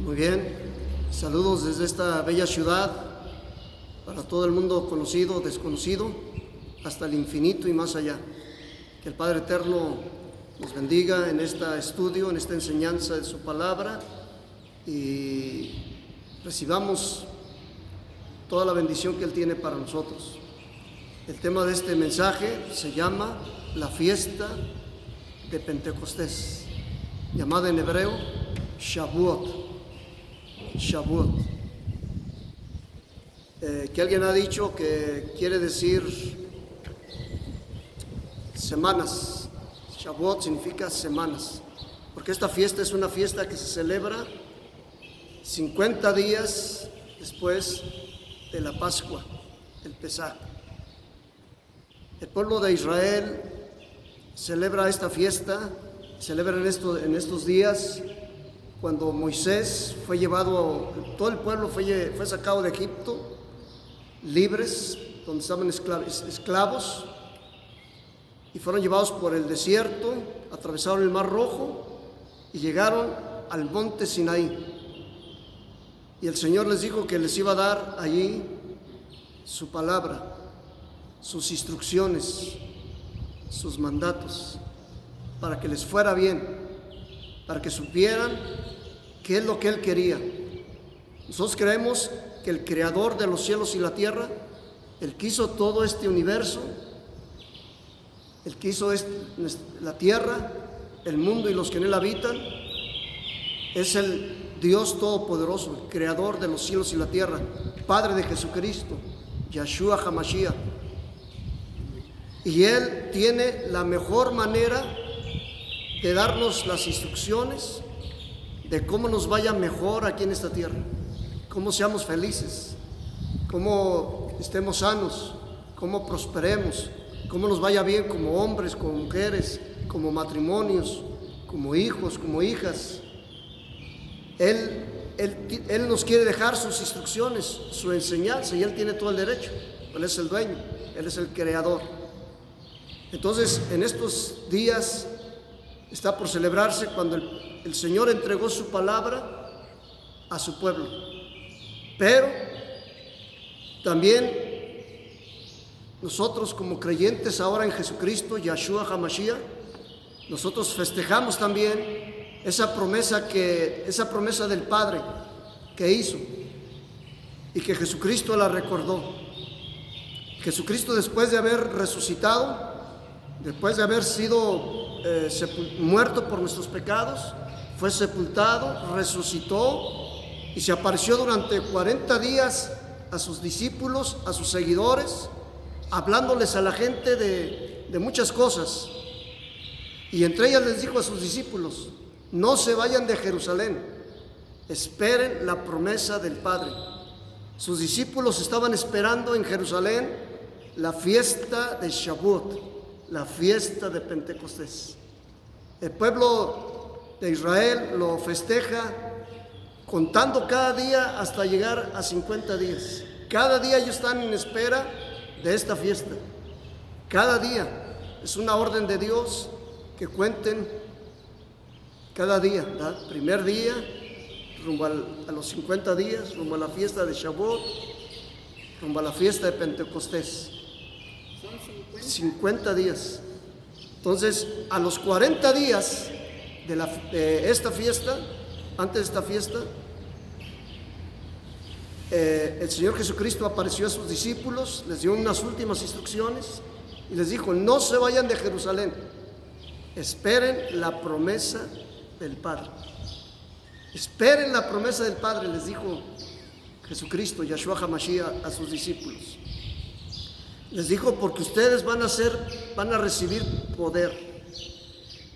Muy bien, saludos desde esta bella ciudad para todo el mundo conocido, desconocido, hasta el infinito y más allá. Que el Padre Eterno nos bendiga en este estudio, en esta enseñanza de su palabra y recibamos toda la bendición que Él tiene para nosotros. El tema de este mensaje se llama la fiesta de Pentecostés, llamada en hebreo Shavuot. Que alguien ha dicho que quiere decir semanas. Shavuot significa semanas, porque esta fiesta es una fiesta que se celebra 50 días después de la Pascua, el Pesaj. El pueblo de Israel celebra esta fiesta, celebra en estos días cuando Moisés fue llevado, todo el pueblo fue sacado de Egipto, libres, donde estaban esclavos, y fueron llevados por el desierto, atravesaron el Mar Rojo y llegaron al monte Sinaí. Y el Señor les dijo que les iba a dar allí su palabra, sus instrucciones, sus mandatos, para que les fuera bien, para que supieran qué es lo que Él quería. Nosotros creemos que el Creador de los cielos y la tierra, Él que hizo todo este universo, Él que hizo la tierra, el mundo y los que en Él habitan, es el Dios Todopoderoso, el Creador de los cielos y la tierra, Padre de Jesucristo, Yeshua HaMashiach. Y Él tiene la mejor manera de darnos las instrucciones de cómo nos vaya mejor aquí en esta tierra, cómo seamos felices, cómo estemos sanos, cómo prosperemos, cómo nos vaya bien como hombres, como mujeres, como matrimonios, como hijos, como hijas. Él nos quiere dejar sus instrucciones, su enseñanza, y Él tiene todo el derecho. Él es el dueño, Él es el creador. Entonces, en estos días está por celebrarse cuando el Señor entregó su palabra a su pueblo. Pero también nosotros como creyentes ahora en Jesucristo, Yeshua HaMashiach, nosotros festejamos también esa promesa del Padre que hizo y que Jesucristo la recordó. Jesucristo, después de haber resucitado, después de haber sido muerto por nuestros pecados, fue sepultado, resucitó y se apareció durante 40 días a sus discípulos, a sus seguidores, hablándoles a la gente de muchas cosas. Y entre ellas les dijo a sus discípulos: no se vayan de Jerusalén, esperen la promesa del Padre. Sus discípulos estaban esperando en Jerusalén la fiesta de Shavuot, la fiesta de Pentecostés. El pueblo de Israel lo festeja contando cada día hasta llegar a 50 días. Cada día ellos están en espera de esta fiesta. Cada día es una orden de Dios que cuenten cada día, ¿verdad? Primer día, rumbo a los 50 días, rumbo a la fiesta de Shavuot, rumbo a la fiesta de Pentecostés. 50 días. Entonces, a los 40 días de esta fiesta, antes de esta fiesta, el Señor Jesucristo apareció a sus discípulos, les dio unas últimas instrucciones y les dijo: no se vayan de Jerusalén, esperen la promesa del Padre. Esperen la promesa del Padre, les dijo Jesucristo, Yeshua HaMashiach, a sus discípulos. Les dijo: porque ustedes van a recibir poder.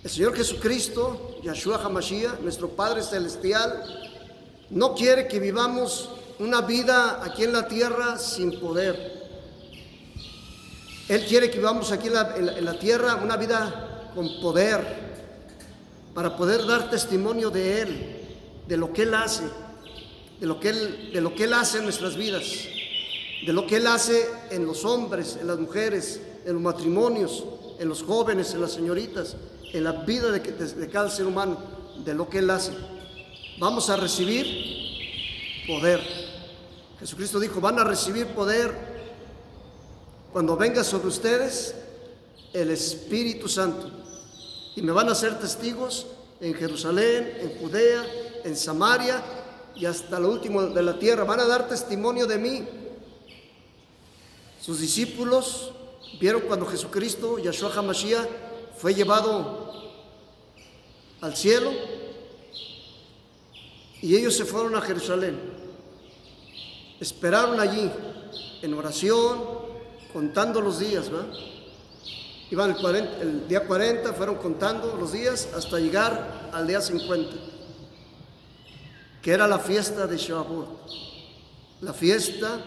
El Señor Jesucristo, Yeshua HaMashiach, nuestro Padre Celestial, no quiere que vivamos una vida aquí en la tierra sin poder. Él quiere que vivamos aquí en la tierra una vida con poder, para poder dar testimonio de Él, de lo que Él hace, de lo que Él hace en nuestras vidas, de lo que Él hace en los hombres, en las mujeres, en los matrimonios, en los jóvenes, en las señoritas, en la vida de cada ser humano, de lo que Él hace. vamos a recibir poder. Jesucristo dijo, van a recibir poder cuando venga sobre ustedes el Espíritu Santo. Y me van a ser testigos en Jerusalén, en Judea, en Samaria y hasta lo último de la tierra. Van a dar testimonio de mí. Sus discípulos vieron cuando Jesucristo, Yahshua HaMashiach, fue llevado al cielo y ellos se fueron a Jerusalén. Esperaron allí en oración, contando los días, ¿verdad? Iban el día 40, fueron contando los días hasta llegar al día 50, que era la fiesta de Shavuot, la fiesta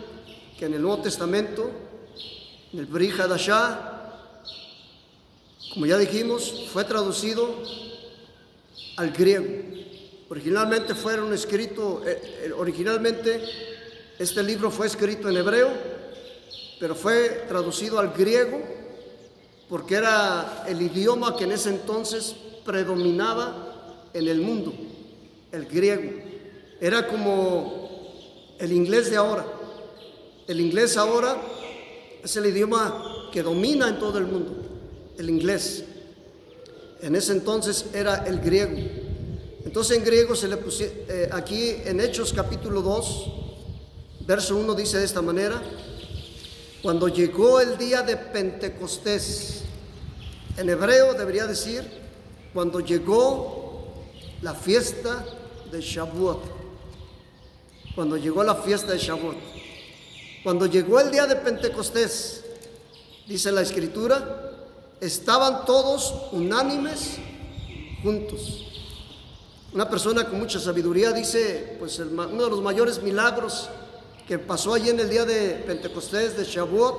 que en el Nuevo Testamento, en el Brit Hadashah, como ya dijimos, fue traducido al griego. Originalmente este libro fue escrito en hebreo, pero fue traducido al griego porque era el idioma que en ese entonces predominaba en el mundo, el griego. Era como el inglés de ahora. El inglés ahora es el idioma que domina en todo el mundo, el inglés. En ese entonces era el griego. Entonces en griego se le puso, aquí en Hechos capítulo 2, verso 1 dice de esta manera: cuando llegó el día de Pentecostés. En hebreo debería decir cuando llegó la fiesta de Shavuot. Cuando llegó la fiesta de Shavuot. Cuando llegó el día de Pentecostés, dice la Escritura, estaban todos unánimes juntos. Una persona con mucha sabiduría dice, pues uno de los mayores milagros que pasó allí en el día de Pentecostés, de Shavuot,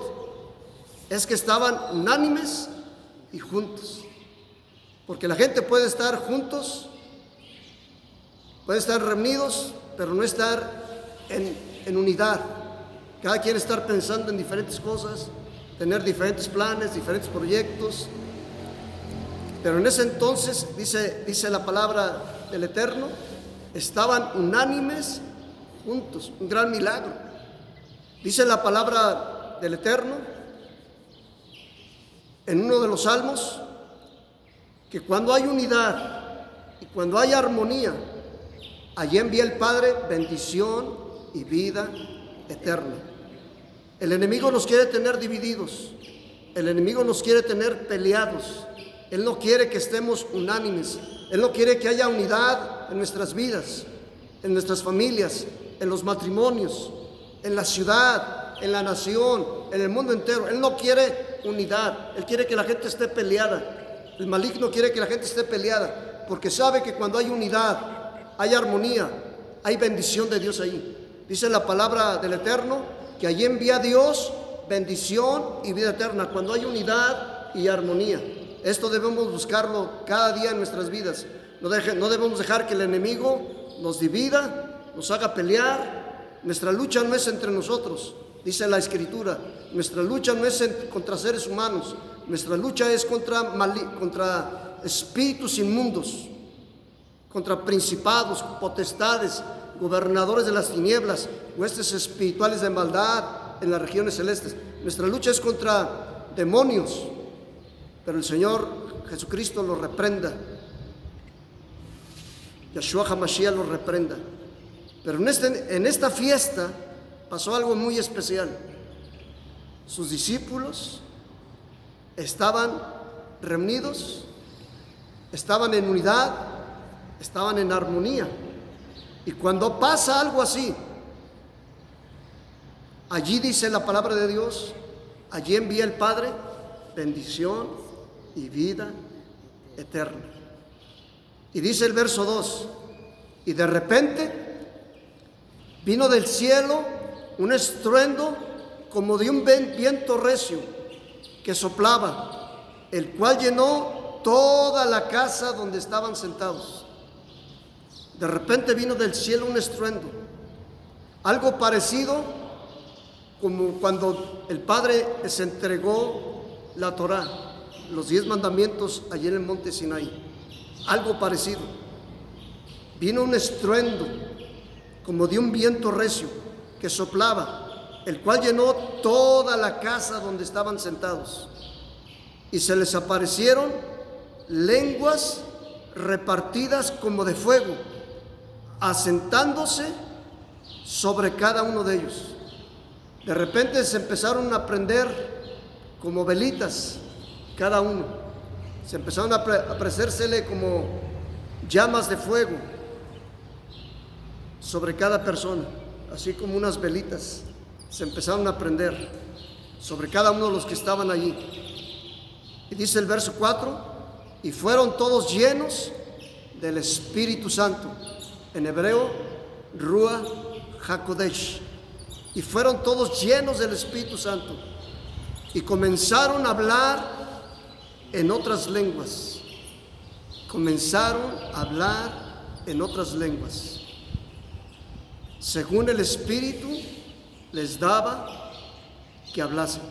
es que estaban unánimes y juntos. Porque la gente puede estar juntos, puede estar reunidos, pero no estar en unidad. Cada quien estar pensando en diferentes cosas, tener diferentes planes, diferentes proyectos. Pero en ese entonces, dice la palabra del Eterno, estaban unánimes juntos, un gran milagro. Dice la palabra del Eterno en uno de los salmos que cuando hay unidad y cuando hay armonía, allí envía el Padre bendición y vida eterna. El enemigo nos quiere tener divididos, el enemigo nos quiere tener peleados. Él no quiere que estemos unánimes, Él no quiere que haya unidad en nuestras vidas, en nuestras familias, en los matrimonios, en la ciudad, en la nación, en el mundo entero. Él no quiere unidad, Él quiere que la gente esté peleada. El maligno quiere que la gente esté peleada, porque sabe que cuando hay unidad, hay armonía, hay bendición de Dios ahí. Dice la palabra del Eterno que allí envía Dios bendición y vida eterna, cuando hay unidad y armonía. Esto debemos buscarlo cada día en nuestras vidas. No debemos dejar que el enemigo nos divida, nos haga pelear. Nuestra lucha no es entre nosotros, dice la Escritura. Nuestra lucha no es contra seres humanos. Nuestra lucha es contra espíritus inmundos, contra principados, potestades, gobernadores de las tinieblas, huestes espirituales de maldad en las regiones celestes. Nuestra lucha es contra demonios, pero el Señor Jesucristo los reprenda. Yahshua HaMashiach los reprenda. Pero en esta fiesta pasó algo muy especial. Sus discípulos estaban reunidos, estaban en unidad, estaban en armonía. Y cuando pasa algo así, allí dice la palabra de Dios, allí envía el Padre bendición y vida eterna. Y dice el verso 2, y de repente vino del cielo un estruendo como de un viento recio que soplaba, el cual llenó toda la casa donde estaban sentados. De repente vino del cielo un estruendo, algo parecido como cuando el Padre les entregó la Torá, los 10 mandamientos allí en el monte Sinaí. Algo parecido. vino un estruendo como de un viento recio que soplaba, el cual llenó toda la casa donde estaban sentados. Y se les aparecieron lenguas repartidas como de fuego, asentándose sobre cada uno de ellos. De repente se empezaron a prender como velitas cada uno. Se empezaron a aparecérsele como llamas de fuego sobre cada persona, así como unas velitas. Se empezaron a prender sobre cada uno de los que estaban allí. Y dice el verso 4, y fueron todos llenos del Espíritu Santo. En hebreo, Ruach HaKodesh. Y fueron todos llenos del Espíritu Santo. Y comenzaron a hablar en otras lenguas. Comenzaron a hablar en otras lenguas, según el Espíritu les daba que hablasen.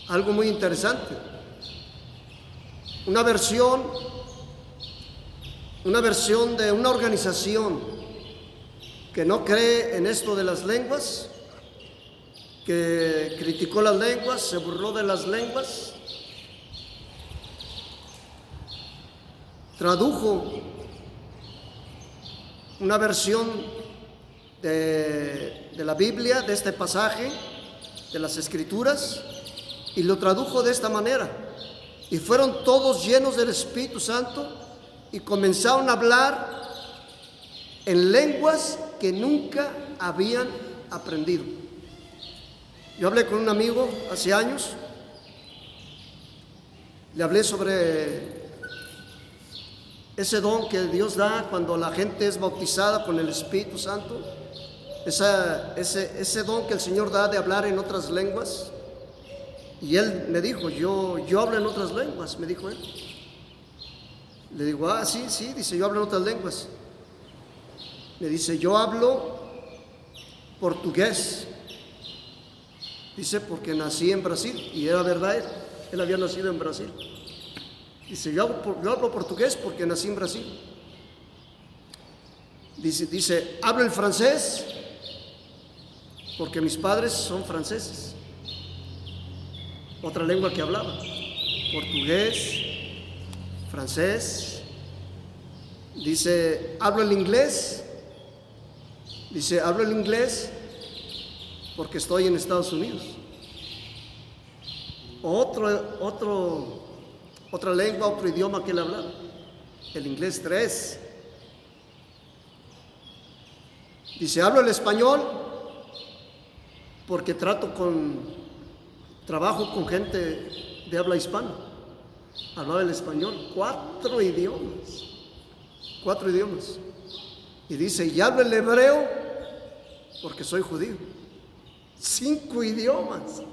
Algo muy interesante. Una versión de una organización que no cree en esto de las lenguas, que criticó las lenguas, se burló de las lenguas, tradujo una versión de la Biblia, de este pasaje, de las Escrituras, y lo tradujo de esta manera. Y fueron todos llenos del Espíritu Santo y comenzaron a hablar en lenguas que nunca habían aprendido. Yo hablé con un amigo hace años, le hablé sobre ese don que Dios da cuando la gente es bautizada con el Espíritu Santo, ese don que el Señor da de hablar en otras lenguas. Y él me dijo, yo hablo en otras lenguas, me dijo él. Le digo, sí, dice, yo hablo en otras lenguas. Me dice, yo hablo portugués. Dice, porque nací en Brasil. Y era verdad, él había nacido en Brasil. Dice, yo hablo portugués porque nací en Brasil. Dice, hablo el francés porque mis padres son franceses. Otra lengua que hablaba, portugués, francés. Dice, hablo el inglés. Dice, hablo el inglés porque estoy en Estados Unidos. Otra lengua, otro idioma que él hablaba, el inglés 3. Dice, hablo el español porque trabajo con gente de habla hispana. Hablaba el español, 4 idiomas. Y dice, y hablo el hebreo porque soy judío. 5 idiomas.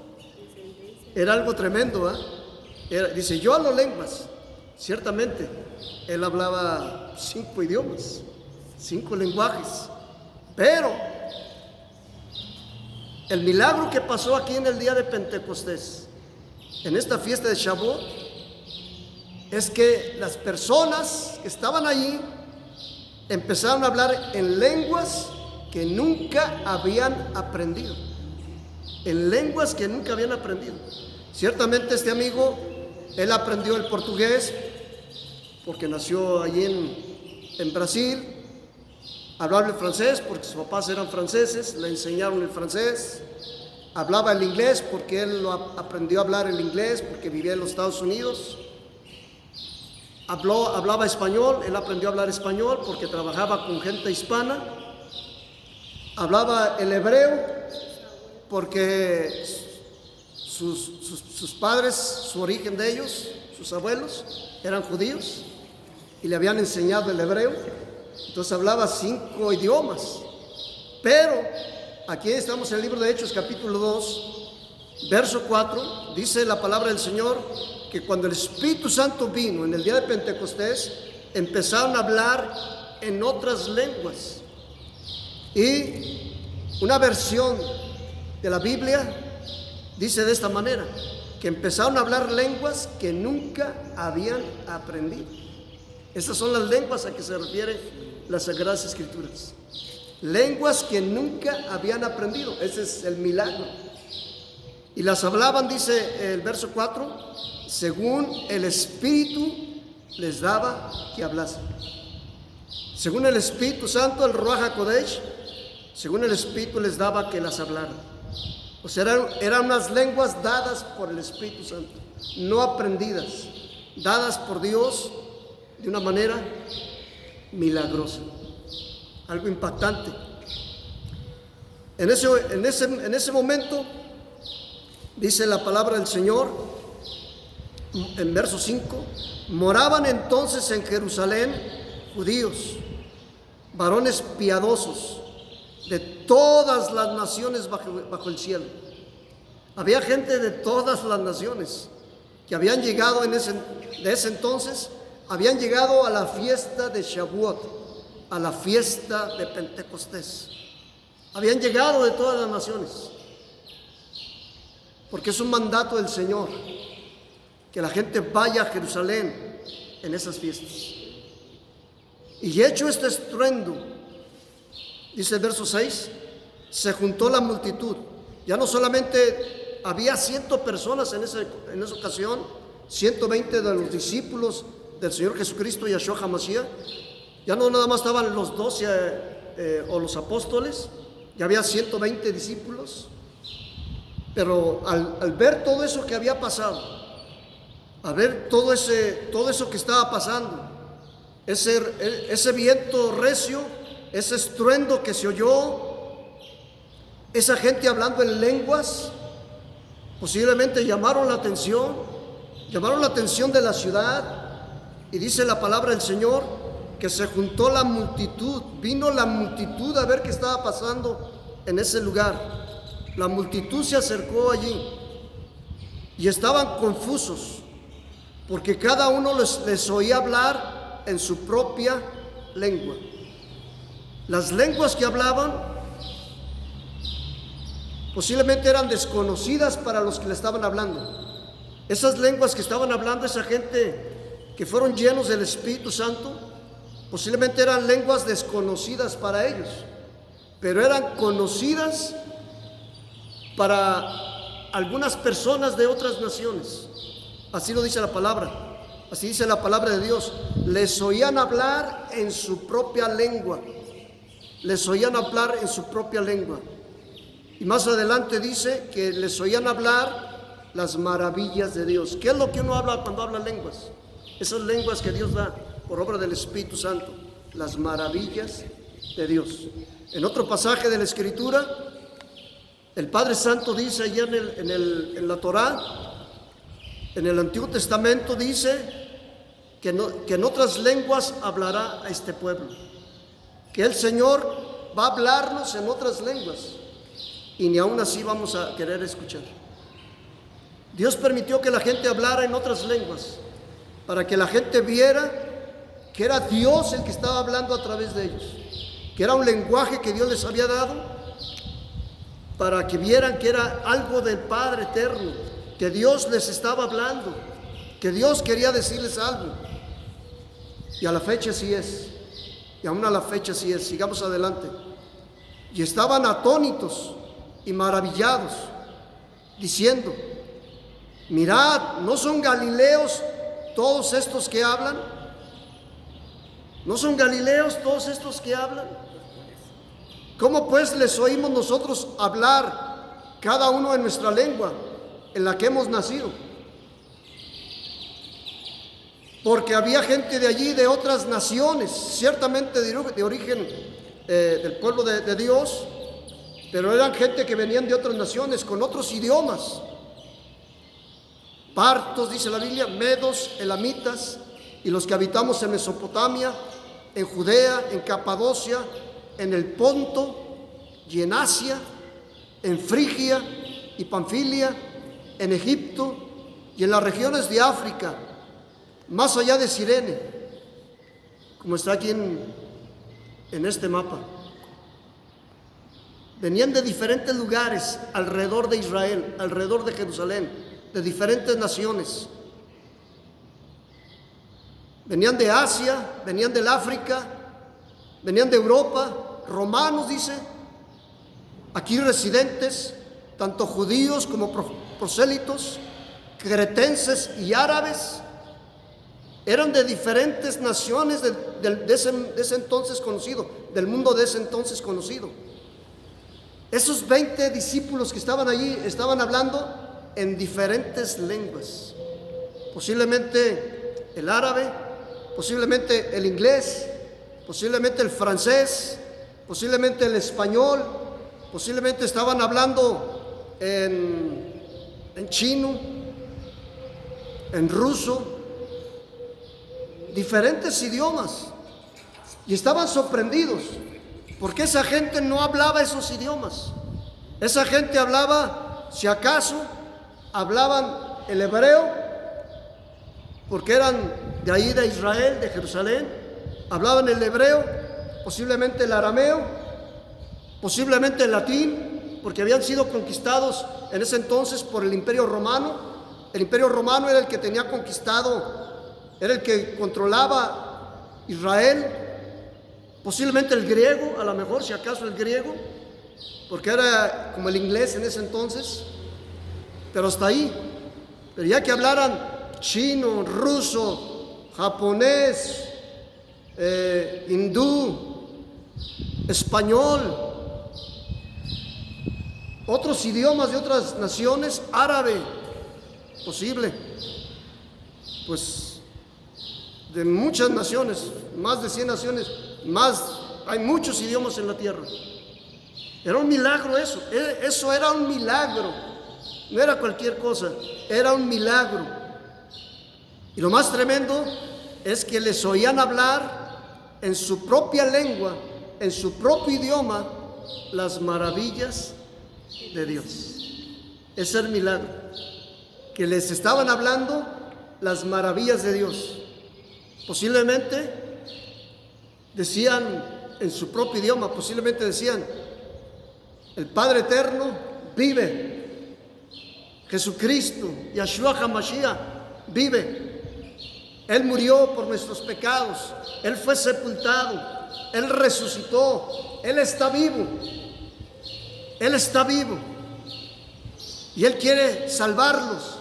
Era algo tremendo, dice, yo hablo lenguas. Ciertamente, él hablaba 5 idiomas, 5 lenguajes. Pero el milagro que pasó aquí en el día de Pentecostés, en esta fiesta de Shavuot, es que las personas que estaban allí empezaron a hablar en lenguas que nunca habían aprendido. En lenguas que nunca habían aprendido. Ciertamente este amigo, él aprendió el portugués porque nació allí en Brasil. Hablaba el francés porque sus papás eran franceses, le enseñaron el francés. Hablaba el inglés porque él aprendió a hablar el inglés porque vivía en los Estados Unidos. Hablaba español, él aprendió a hablar español porque trabajaba con gente hispana. Hablaba el hebreo porque sus padres, su origen de ellos, sus abuelos, eran judíos y le habían enseñado el hebreo. Entonces hablaba 5 idiomas. Pero aquí estamos en el libro de Hechos, capítulo 2, verso 4. Dice la palabra del Señor que cuando el Espíritu Santo vino en el día de Pentecostés, empezaron a hablar en otras lenguas. Y una versión de la Biblia dice de esta manera, que empezaron a hablar lenguas que nunca habían aprendido. Estas son las lenguas a que se refiere las Sagradas Escrituras. Lenguas que nunca habían aprendido. Ese es el milagro. Y las hablaban, dice el verso 4, según el Espíritu les daba que hablasen. Según el Espíritu Santo, el Ruach HaKodesh, según el Espíritu les daba que las hablaran. O sea, eran unas lenguas dadas por el Espíritu Santo, no aprendidas, dadas por Dios de una manera milagrosa, algo impactante. En ese momento, dice la palabra del Señor, en verso 5, moraban entonces en Jerusalén judíos, varones piadosos, de todas las naciones bajo el cielo. Había gente de todas las naciones que habían llegado de ese entonces, habían llegado a la fiesta de Shavuot, a la fiesta de Pentecostés. Habían llegado de todas las naciones, porque es un mandato del Señor que la gente vaya a Jerusalén en esas fiestas. Y hecho este estruendo, dice el verso 6, se juntó la multitud. Ya no solamente había 100 personas en esa ocasión, 120 de los discípulos del Señor Jesucristo, Yahshua HaMashiach. Ya no nada más estaban los 12 o los apóstoles, ya había 120 discípulos. Pero al ver todo eso que había pasado, a ver todo eso que estaba pasando, ese viento recio, ese estruendo que se oyó, esa gente hablando en lenguas, posiblemente llamaron la atención de la ciudad. Y dice la palabra del Señor que se juntó la multitud, vino la multitud a ver qué estaba pasando en ese lugar. La multitud se acercó allí y estaban confusos, porque cada uno les oía hablar en su propia lengua. Las lenguas que hablaban posiblemente eran desconocidas para los que le estaban hablando. Esas lenguas que estaban hablando, esa gente que fueron llenos del Espíritu Santo, posiblemente eran lenguas desconocidas para ellos, pero eran conocidas para algunas personas de otras naciones. Así lo dice la palabra, así dice la palabra de Dios. Les oían hablar en su propia lengua, les oían hablar en su propia lengua. Y más adelante dice que les oían hablar las maravillas de Dios. ¿Qué es lo que uno habla cuando habla lenguas? Esas lenguas que Dios da por obra del Espíritu Santo, las maravillas de Dios. En otro pasaje de la Escritura, el Padre Santo dice allá en la Torá, en el Antiguo Testamento, dice que en otras lenguas hablará a este pueblo, que el Señor va a hablarnos en otras lenguas y ni aún así vamos a querer escuchar. Dios permitió que la gente hablara en otras lenguas para que la gente viera que era Dios el que estaba hablando a través de ellos, que era un lenguaje que Dios les había dado para que vieran que era algo del Padre eterno, que Dios les estaba hablando, que Dios quería decirles algo. Y a la fecha sí es, y aún a la fecha sí es. Sigamos adelante. Y estaban atónitos y maravillados, diciendo: mirad, ¿no son galileos todos estos que hablan? ¿No son galileos todos estos que hablan? ¿Cómo pues les oímos nosotros hablar, cada uno en nuestra lengua, en la que hemos nacido? Porque había gente de allí, de otras naciones, ciertamente de origen del pueblo de Dios, pero eran gente que venían de otras naciones, con otros idiomas. Partos, dice la Biblia, medos, elamitas, y los que habitamos en Mesopotamia, en Judea, en Capadocia, en el Ponto y en Asia, en Frigia y Panfilia, en Egipto y en las regiones de África, más allá de Cirene, como está aquí en este mapa. Venían de diferentes lugares alrededor de Israel, alrededor de Jerusalén, de diferentes naciones. Venían de Asia, venían del África, venían de Europa, romanos, dice, aquí residentes, tanto judíos como prosélitos, cretenses y árabes. Eran de diferentes naciones de ese entonces conocido, del mundo de ese entonces conocido. Esos 20 discípulos que estaban allí estaban hablando en diferentes lenguas. Posiblemente el árabe, posiblemente el inglés, posiblemente el francés, posiblemente el español, posiblemente estaban hablando en chino, en ruso, diferentes idiomas, y estaban sorprendidos porque esa gente no hablaba esos idiomas. Esa gente hablaba, si acaso, hablaban el hebreo, porque eran de ahí de Israel, de Jerusalén. Hablaban el hebreo, posiblemente el arameo, posiblemente el latín, porque habían sido conquistados en ese entonces por el Imperio Romano. El Imperio Romano era el que tenía conquistado, era el que controlaba Israel. Posiblemente el griego, a lo mejor, si acaso el griego, porque era como el inglés en ese entonces, pero hasta ahí. Pero ya que hablaran chino, ruso, japonés, hindú, español, otros idiomas de otras naciones, árabe, posible, pues de muchas naciones, más de 100 naciones, hay muchos idiomas en la tierra. Era un milagro eso era un milagro, no era cualquier cosa, era un milagro. Y lo más tremendo es que les oían hablar en su propia lengua, en su propio idioma, las maravillas de Dios. Ese es el milagro, que les estaban hablando las maravillas de Dios. Posiblemente decían en su propio idioma, posiblemente decían: el Padre Eterno vive, Jesucristo, Yahshua HaMashiach vive. Él murió por nuestros pecados, Él fue sepultado, Él resucitó, Él está vivo, Él está vivo. Y Él quiere salvarlos,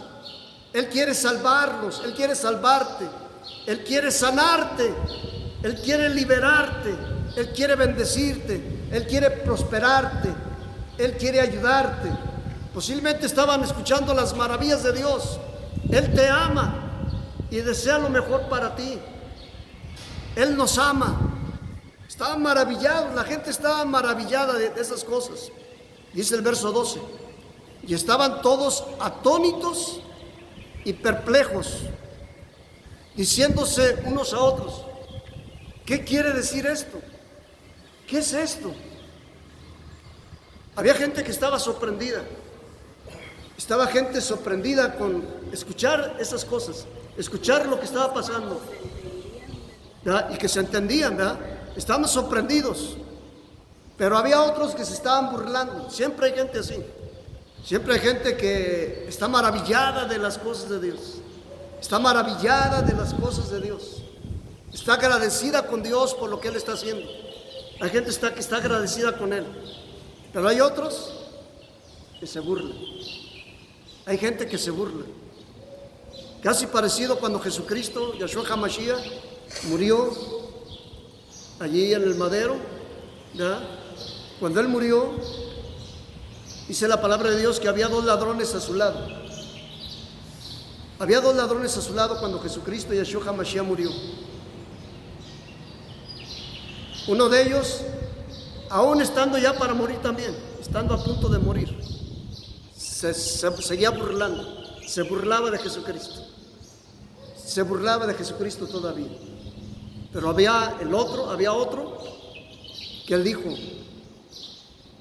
Él quiere salvarlos, Él quiere salvarte, Él quiere sanarte, Él quiere liberarte, Él quiere bendecirte, Él quiere prosperarte, Él quiere ayudarte. Posiblemente estaban escuchando las maravillas de Dios. Él te ama y desea lo mejor para ti. Él nos ama. Estaban maravillados, la gente estaba maravillada de esas cosas. Dice el verso 12: y estaban todos atónitos y perplejos, diciéndose unos a otros: ¿qué quiere decir esto? ¿Qué es esto? Había gente que estaba sorprendida. Estaba gente sorprendida con escuchar esas cosas, escuchar lo que estaba pasando, ¿verdad? Y que se entendían, ¿verdad? Estaban sorprendidos. Pero había otros que se estaban burlando. Siempre hay gente así. Siempre hay gente que está maravillada de las cosas de Dios. Está maravillada de las cosas de Dios. Está agradecida con Dios por lo que Él está haciendo. Hay gente que está agradecida con Él. Pero hay otros que se burlan. Hay gente que se burla. Casi parecido cuando Jesucristo, Yahshua HaMashiach, murió allí en el madero, ¿verdad? Cuando Él murió, dice la palabra de Dios que había 2 ladrones a su lado. Había 2 ladrones a su lado cuando Jesucristo, Yahshua HaMashiach, murió. Uno de ellos, aún estando ya para morir también, estando a punto de morir, se seguía burlando, se burlaba de Jesucristo, se burlaba de Jesucristo todavía. Pero había otro que él dijo: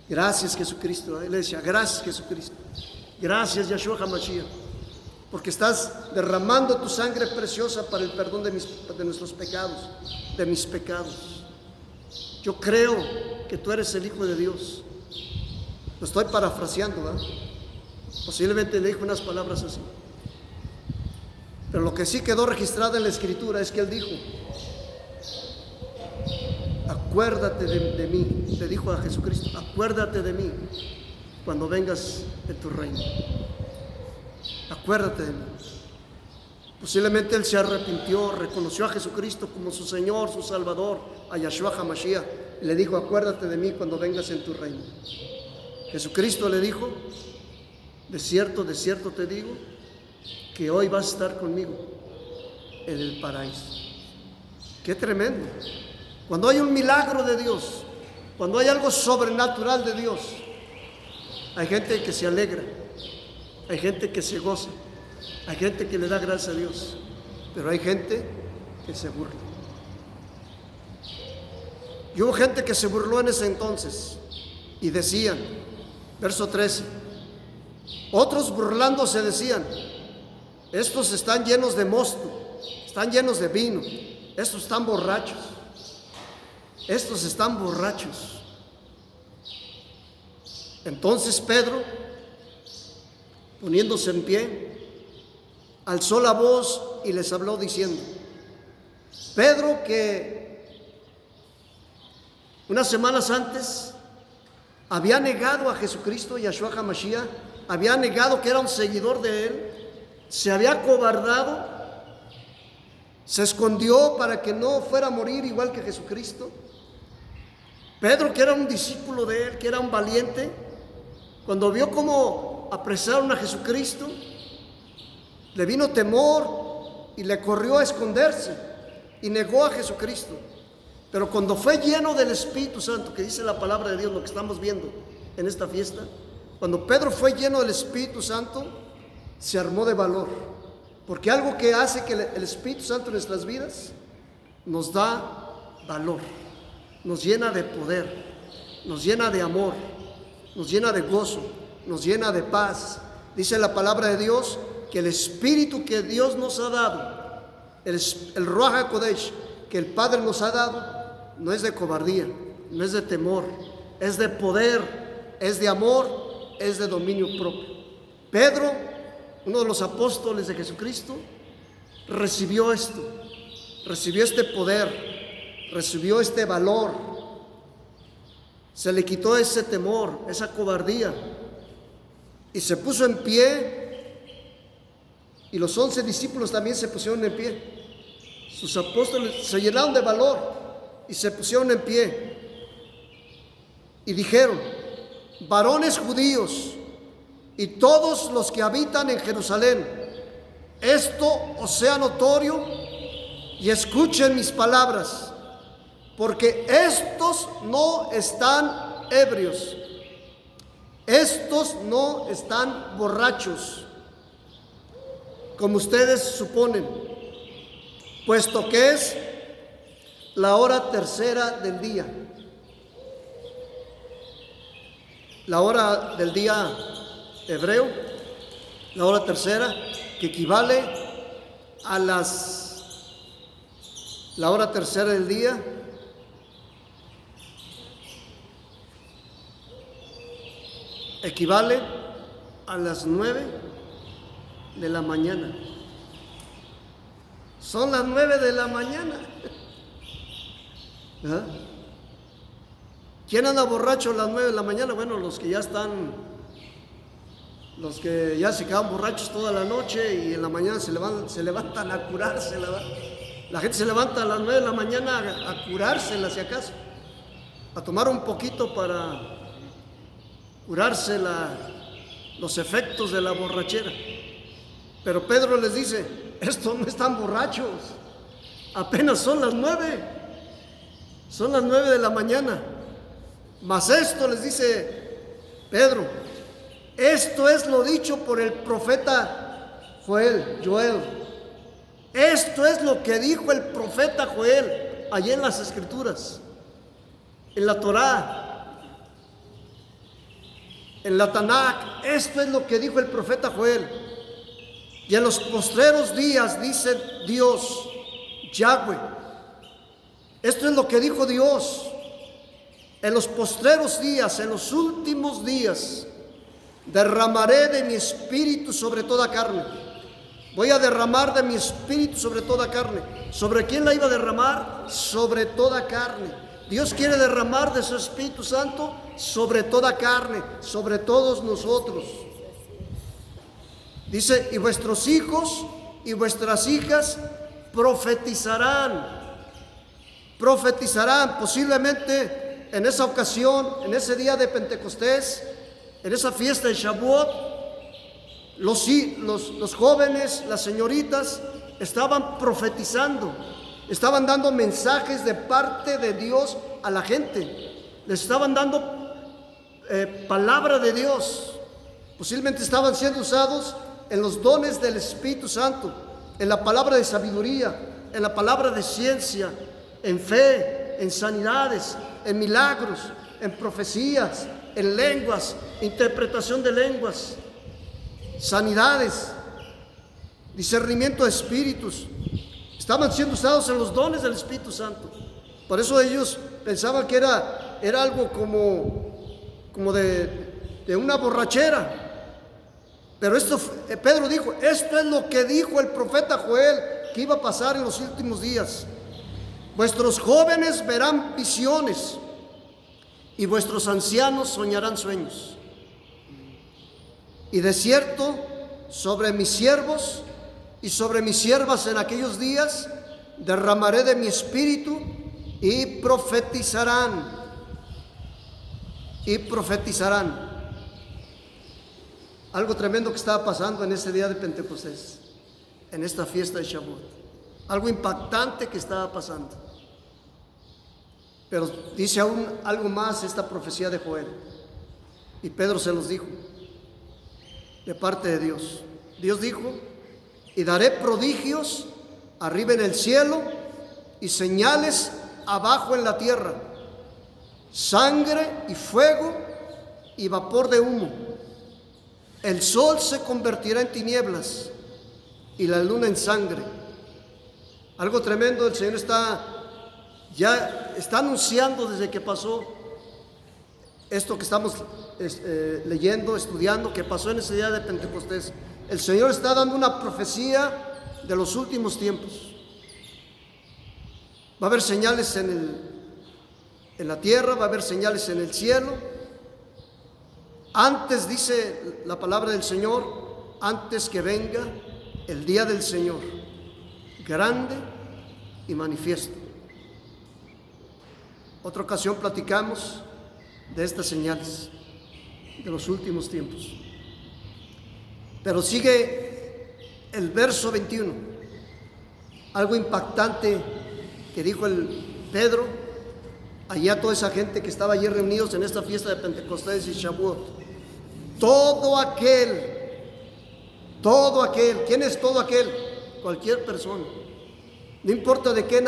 gracias Jesucristo. Él le decía: gracias Jesucristo, gracias Yahshua HaMashiach, porque estás derramando tu sangre preciosa para el perdón de nuestros pecados, de mis pecados. Yo creo que tú eres el Hijo de Dios. Lo estoy parafraseando, ¿verdad? Posiblemente le dijo unas palabras así. Pero lo que sí quedó registrado en la Escritura es que él dijo: acuérdate de mí, le dijo a Jesucristo, acuérdate de mí cuando vengas en tu reino. Acuérdate de mí. Posiblemente él se arrepintió, reconoció a Jesucristo como su Señor, su Salvador, a Yahshua HaMashiach, y le dijo, acuérdate de mí cuando vengas en tu reino. Jesucristo le dijo, de cierto te digo, que hoy vas a estar conmigo en el paraíso. ¡Qué tremendo! Cuando hay un milagro de Dios, cuando hay algo sobrenatural de Dios, hay gente que se alegra, hay gente que se goza, hay gente que le da gracias a Dios, pero hay gente que se burla. Y hubo gente que se burló en ese entonces y decían, verso 13, otros burlándose decían, estos están llenos de mosto, están llenos de vino, estos están borrachos, estos están borrachos. Entonces Pedro, poniéndose en pie, alzó la voz y les habló diciendo, Pedro, que unas semanas antes había negado a Jesucristo, Yahshua HaMashiach, había negado que era un seguidor de él, se había acobardado, se escondió para que no fuera a morir igual que Jesucristo. Pedro, que era un discípulo de él, que era un valiente, cuando vio cómo apresaron a Jesucristo, le vino temor y le corrió a esconderse y negó a Jesucristo. Pero cuando fue lleno del Espíritu Santo, que dice la palabra de Dios, lo que estamos viendo en esta fiesta, cuando Pedro fue lleno del Espíritu Santo, se armó de valor, porque algo que hace que el Espíritu Santo en nuestras vidas nos da valor, nos llena de poder, nos llena de amor, nos llena de gozo, nos llena de paz. Dice la palabra de Dios que el Espíritu que Dios nos ha dado, el Ruach HaKodesh que el Padre nos ha dado, no es de cobardía, no es de temor, es de poder, es de amor, es de dominio propio. Pedro, uno de los apóstoles de Jesucristo, recibió esto, recibió este poder, recibió este valor, se le quitó ese temor, esa cobardía, y se puso en pie, y los 11 discípulos también se pusieron en pie. Sus apóstoles se llenaron de valor y se pusieron en pie y dijeron, varones judíos y todos los que habitan en Jerusalén, esto os sea notorio y escuchen mis palabras, porque estos no están ebrios, estos no están borrachos, como ustedes suponen, puesto que es la hora tercera del día. La hora del día hebreo, la hora tercera, que equivale a la hora tercera del día, equivale a las 9 de la mañana. Son las 9 de la mañana. ¿Ah? ¿Quién anda borracho a las 9 de la mañana? Bueno, los que ya se quedan borrachos toda la noche y en la mañana se levantan a curarse. La gente se levanta a las 9 de la mañana a curársela, si acaso, a tomar un poquito para curarse los efectos de la borrachera. Pero Pedro les dice, estos no están borrachos, apenas son las 9 de la mañana. Mas esto, les dice Pedro, esto es lo dicho por el profeta Joel. Esto es lo que dijo el profeta Joel allí en las Escrituras, en la Torá, en la Tanakh. Esto es lo que dijo el profeta Joel. Y en los postreros días, dice Dios, Yahweh, esto es lo que dijo Dios, en los postreros días, en los últimos días, derramaré de mi espíritu sobre toda carne. Voy a derramar de mi espíritu sobre toda carne. ¿Sobre quién la iba a derramar? Sobre toda carne. Dios quiere derramar de su Espíritu Santo sobre toda carne, sobre todos nosotros. Dice, y vuestros hijos y vuestras hijas profetizarán. Profetizarán. Posiblemente en esa ocasión, en ese día de Pentecostés, en esa fiesta de Shavuot, los jóvenes, las señoritas, estaban profetizando, estaban dando mensajes de parte de Dios a la gente, les estaban dando palabra de Dios. Posiblemente estaban siendo usados en los dones del Espíritu Santo, en la palabra de sabiduría, en la palabra de ciencia, en fe, en sanidades, en milagros, en profecías, en lenguas, interpretación de lenguas, sanidades, discernimiento de espíritus. Estaban siendo usados en los dones del Espíritu Santo. Por eso ellos pensaban que era algo como de una borrachera. Pero Pedro dijo, esto es lo que dijo el profeta Joel, que iba a pasar en los últimos días. Vuestros jóvenes verán visiones y vuestros ancianos soñarán sueños. Y de cierto, sobre mis siervos y sobre mis siervas en aquellos días derramaré de mi espíritu y profetizarán. Y profetizarán. Algo tremendo que estaba pasando en ese día de Pentecostés, en esta fiesta de Shavuot. Algo impactante que estaba pasando. Pero dice aún algo más esta profecía de Joel. Y Pedro se los dijo, de parte de Dios. Dios dijo, y daré prodigios arriba en el cielo y señales abajo en la tierra, sangre y fuego y vapor de humo. El sol se convertirá en tinieblas y la luna en sangre. Algo tremendo, el Señor ya está anunciando desde que pasó esto que estamos leyendo, estudiando, que pasó en ese día de Pentecostés. El Señor está dando una profecía de los últimos tiempos. Va a haber señales en la tierra, va a haber señales en el cielo. Antes, dice la palabra del Señor, antes que venga el día del Señor, grande y manifiesto. Otra ocasión platicamos de estas señales de los últimos tiempos. Pero sigue el verso 21, algo impactante que dijo el Pedro, allá toda esa gente que estaba allí reunidos en esta fiesta de Pentecostés y Shavuot. Todo aquel, ¿quién es todo aquel? Cualquier persona, no importa de qué